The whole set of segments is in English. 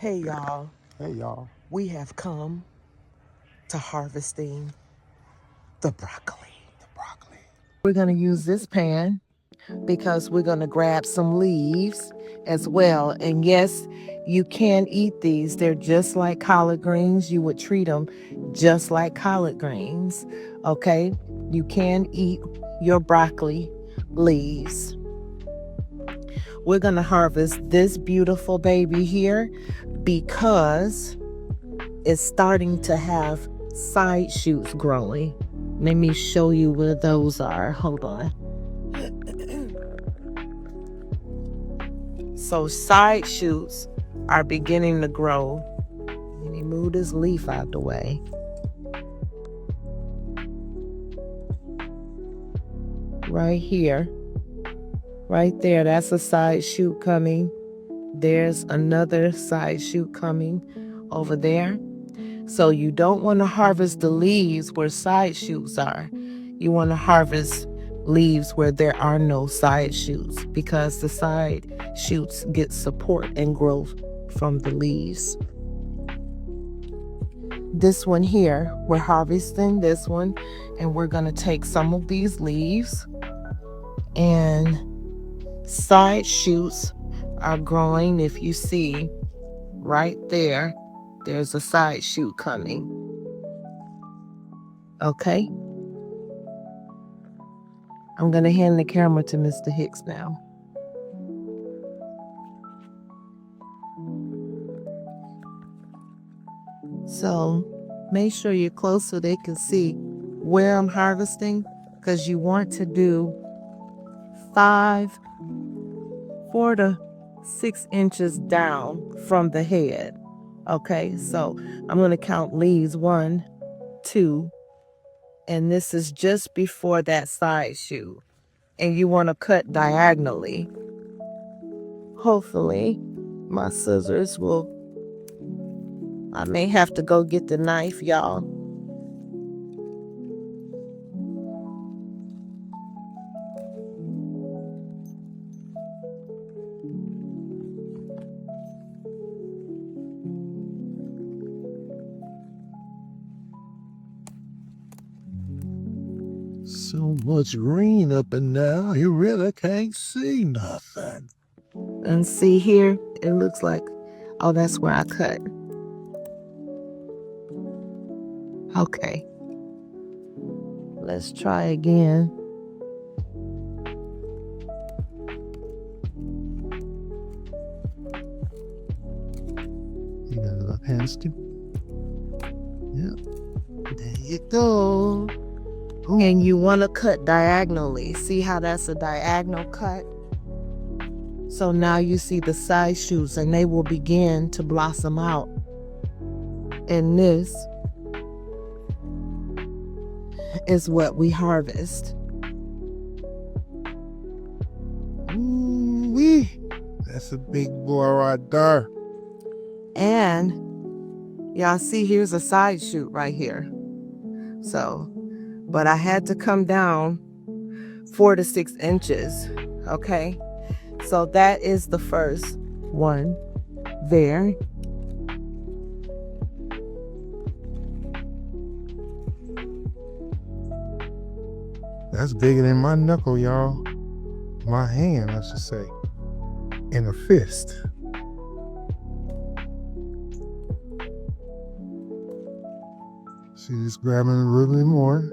Hey y'all, Hey y'all. we have come to harvesting the broccoli. The broccoli. We're going to use this pan because we're going to grab some leaves as well. And yes, you can eat these. They're just like collard greens. You would treat them just like collard greens. Okay? You can eat your broccoli leaves. We're going to harvest this beautiful baby here because it's starting to have side shoots growing. Let me show you where those are. Hold on. So side shoots are beginning to grow. Let me move this leaf out the way. Right here. Right there. That's a side shoot coming. There's another side shoot coming over there. So you don't want to harvest the leaves where side shoots are. You want to harvest leaves where there are no side shoots because the side shoots get support and growth from the leaves. This one here, we're harvesting this one, and we're going to take some of these leaves, and side shoots are growing. If you see right there, there's a side shoot coming. Okay? I'm going to hand the camera to Mr. Hicks now. So make sure you're close so they can see where I'm harvesting, because you want to do 4 to 6 inches down from the head. Okay, so I'm going to count leaves 1, 2, and this is just before that side shoot. And you want to cut diagonally. Hopefully, my scissors will. I may have to go get the knife, y'all. So much green up in there, you really can't see nothing. And see here, it looks like, oh, that's where I cut. Okay. Let's try again. You got a little hand too? Yeah. There you go. Ooh. And you want to cut diagonally. See how that's a diagonal cut? So now you see the side shoots, and they will begin to blossom out. And this is what we harvest. Ooh-wee. That's a big boy right there. And y'all see, here's a side shoot right here. So, but I had to come down 4 to 6 inches. Okay. So that is the first one there. That's bigger than my knuckle, y'all. My hand, I should say. In a fist. She's grabbing a little bit more.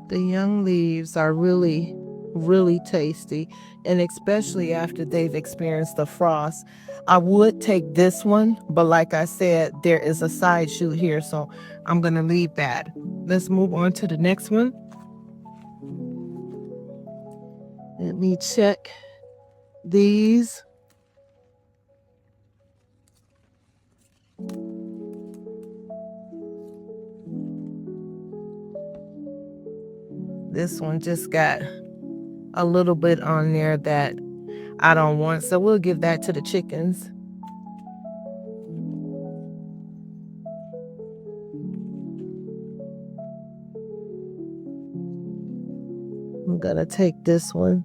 The young leaves are really, really tasty, and especially after they've experienced the frost. I would take this one, but like I said, there is a side shoot here, so I'm going to leave that. Let's move on to the next one. Let me check these. This one just got a little bit on there that I don't want, so we'll give that to the chickens. I'm gonna take this one.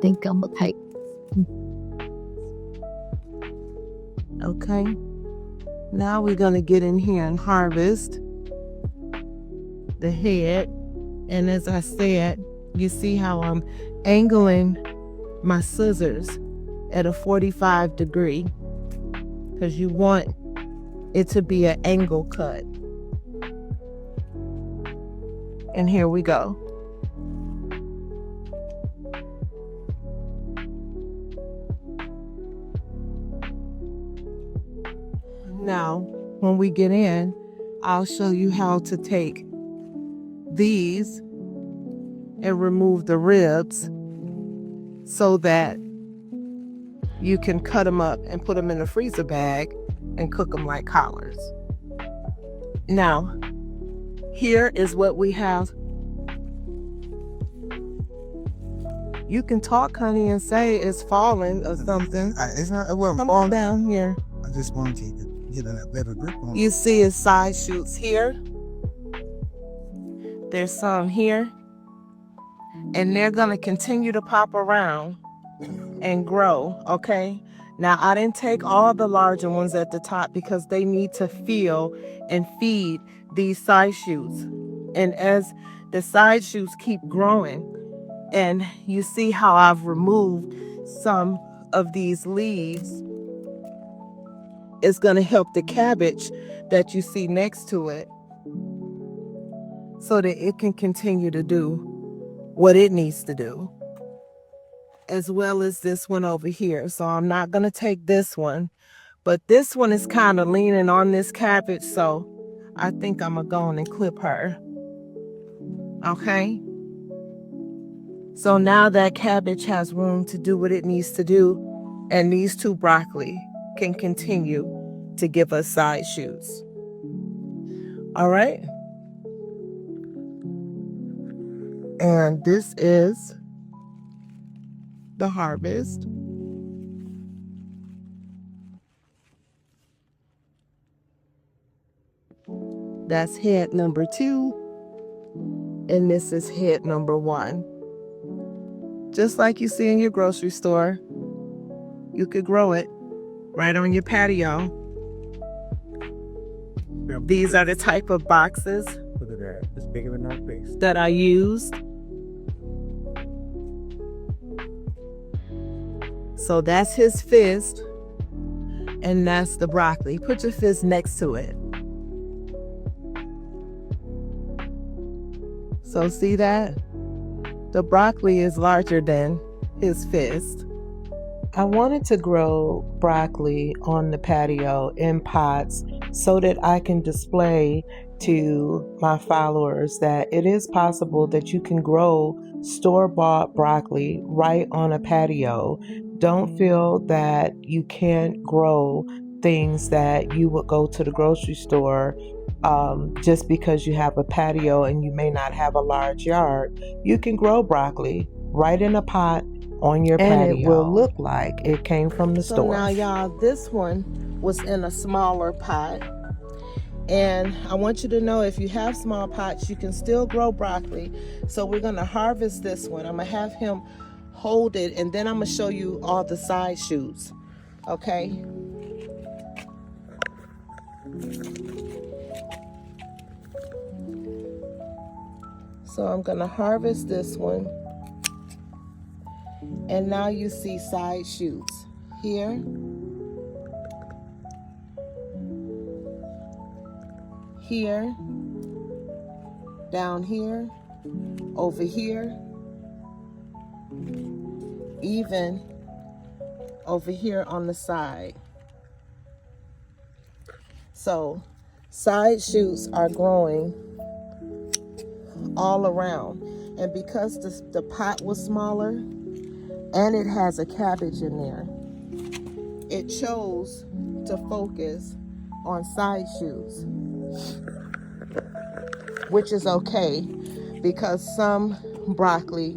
Think I'm gonna take. Okay. Now we're gonna get in here and harvest the head. And as I said, you see how I'm angling my scissors at a 45 degree because you want it to be an angle cut. And here we go. Now, when we get in, I'll show you how to take these and remove the ribs so that you can cut them up and put them in a freezer bag and cook them like collards. Now, here is what we have. You can talk, honey, and say it's falling or something. It's not. It wasn't Come falling. down here. I just wanted to get a better grip on it. You see his side shoots here. There's some here. And they're going to continue to pop around and grow, okay? Now, I didn't take all the larger ones at the top because they need to feel and feed these side shoots. And as the side shoots keep growing, and you see how I've removed some of these leaves, it's going to help the cabbage that you see next to it so that it can continue to do what it needs to do, as well as this one over here. So I'm not going to take this one, but this one is kind of leaning on this cabbage, so I think I'm going to go on and clip her. Okay? So now that cabbage has room to do what it needs to do, and these two broccoli can continue to give us side shoots. All right? And this is the harvest. That's head number 2, and this is head number 1. Just like you see in your grocery store, you could grow it right on your patio. These are the type of boxes. Look at that. It's bigger than our face. That I used. So that's his fist, and that's the broccoli. Put your fist next to it. So see that? The broccoli is larger than his fist. I wanted to grow broccoli on the patio in pots so that I can display to my followers that it is possible that you can grow store-bought broccoli right on a patio. Don't feel that you can't grow things that you would go to the grocery store just because you have a patio and you may not have a large yard. You can grow broccoli right in a pot on your patio. And it will look like it came from the store. So now, y'all, this one was in a smaller pot. And I want you to know, if you have small pots, you can still grow broccoli. So we're going to harvest this one. I'm going to have him hold it, and then I'm going to show you all the side shoots. Okay? So I'm going to harvest this one. And now you see side shoots here, here, down here, over here, even over here on the side. So side shoots are growing all around. And because the pot was smaller, and it has a cabbage in there, it chose to focus on side shoots. which is okay because some broccoli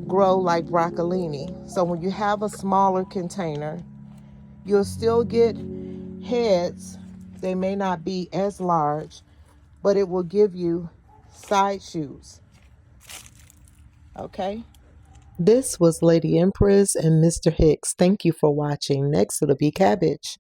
grow like broccolini. So when you have a smaller container, you'll still get heads. They may not be as large, but it will give you side shoots. Okay? This was Lady Empress and Mr. Hicks. Thank you for watching. Next, it'll be cabbage.